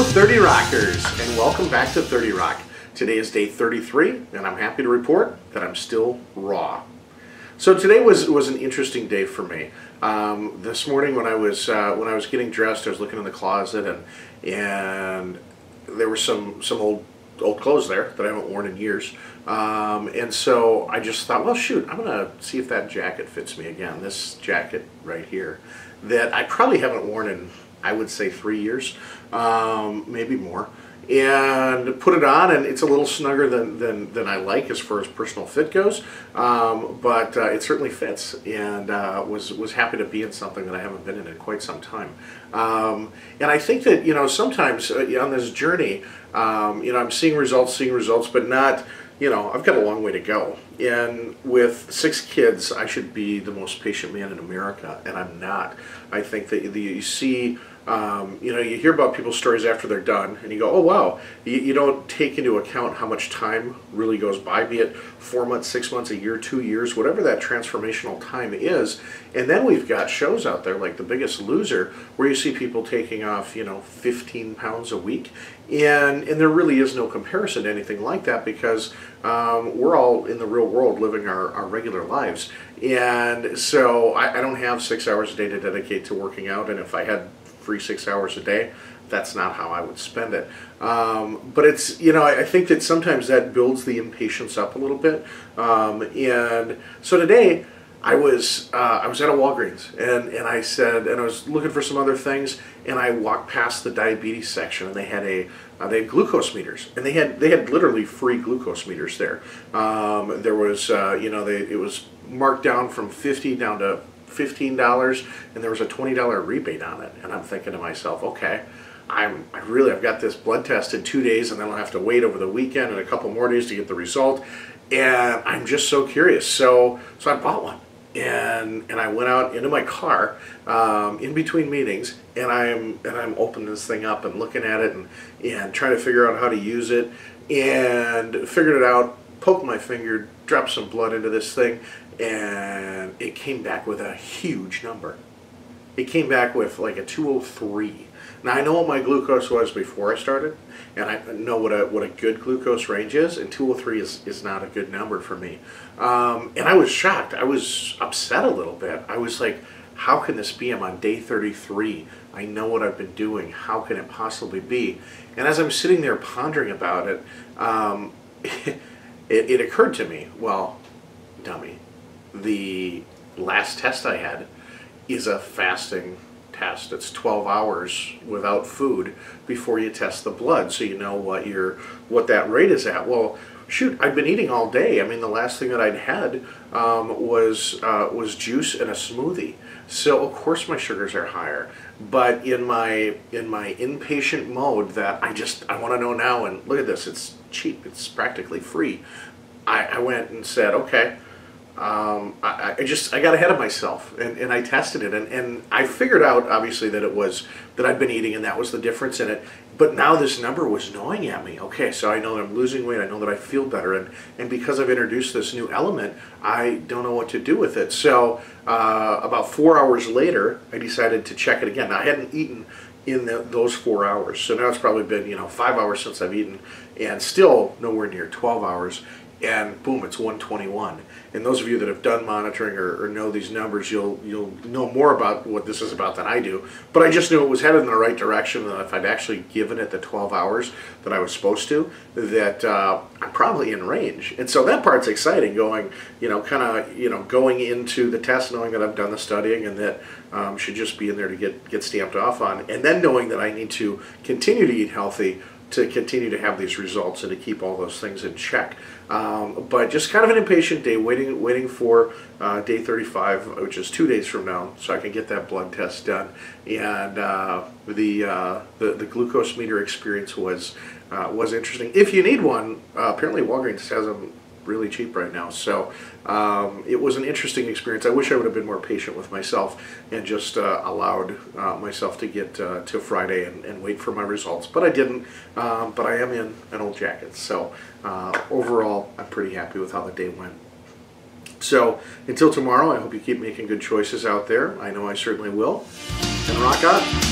30 Rockers, and welcome back to 30 Rock. Today is day 33, and I'm happy to report that I'm still raw. So today was an interesting day for me. This morning when I was getting dressed, I was looking in the closet, and there were some old clothes there that I haven't worn in years. And so I just thought, well, shoot, I'm gonna see if that jacket fits me again. This jacket right here that I probably haven't worn in, I would say, 3 years, maybe more, and put it on, and it's a little snugger than I like as far as personal fit goes, but it certainly fits, and was happy to be in something that I haven't been in quite some time. And I think that, you know, sometimes on this journey, you know, I'm seeing results, but not, you know, I've got a long way to go. And with 6 kids, I should be the most patient man in America, and I'm not. I think that you see, you know, you hear about people's stories after they're done, and you go, oh wow, you don't take into account how much time really goes by, be it 4 months, 6 months, a year, 2 years, whatever that transformational time is. And then we've got shows out there like The Biggest Loser, where you see people taking off, you know, 15 pounds a week, and there really is no comparison to anything like that, because we're all in the real world living our regular lives. And so I don't have 6 hours a day to dedicate to working out, and if I had free 6 hours a day, that's not how I would spend it. But it's, you know, I think that sometimes that builds the impatience up a little bit. And so today I was at a Walgreens, and I said, and I was looking for some other things, and I walked past the diabetes section, and they had glucose meters, and they had literally free glucose meters there. There was, you know, it was marked down from $50 down to $15, and there was a $20 rebate on it. And I'm thinking to myself, okay, I've got this blood test in 2 days, and then I'll have to wait over the weekend and a couple more days to get the result. And I'm just so curious. So I bought one, and I went out into my car in between meetings, and I'm opening this thing up and looking at it and trying to figure out how to use it, and figured it out, poked my finger, dropped some blood into this thing, and it came back with a huge number. It came back with like a 203. Now I know what my glucose was before I started, and I know what a good glucose range is, and 203 is not a good number for me. And I was shocked. I was upset a little bit. I was like, how can this be? I'm on day 33. I know what I've been doing. How can it possibly be? And as I'm sitting there pondering about it, it occurred to me, well, dummy, the last test I had is a fasting test. It's 12 hours without food before you test the blood, so you know what that rate is at. Well, shoot, I've been eating all day. I mean, the last thing that I'd had was juice and a smoothie. So of course my sugars are higher. But in my impatient mode that I want to know now, and look at this, it's cheap, it's practically free. I went and said, okay, I got ahead of myself, and I tested it, and I figured out, obviously, that it was that I'd been eating, and that was the difference in it. But now this number was gnawing at me. Okay, so I know that I'm losing weight, I know that I feel better, and because I've introduced this new element, I don't know what to do with it. So about 4 hours later, I decided to check it again. Now, I hadn't eaten in those 4 hours, so now it's probably been, you know, 5 hours since I've eaten, and still nowhere near 12 hours. And boom, it's 121. And those of you that have done monitoring or know these numbers, you'll know more about what this is about than I do. But I just knew it was headed in the right direction, and if I'd actually given it the 12 hours that I was supposed to, that I'm probably in range. And so that part's exciting, going, you know, kind of, you know, going into the test knowing that I've done the studying, and that should just be in there to get stamped off on, and then knowing that I need to continue to eat healthy to continue to have these results and to keep all those things in check. But just kind of an impatient day, waiting for day 35, which is 2 days from now, so I can get that blood test done. And the glucose meter experience was interesting. If you need one, apparently Walgreens has them really cheap right now. So it was an interesting experience. I wish I would have been more patient with myself and just allowed myself to get to Friday and wait for my results. But I didn't. But I am in an old jacket. So overall, I'm pretty happy with how the day went. So until tomorrow, I hope you keep making good choices out there. I know I certainly will. And rock on.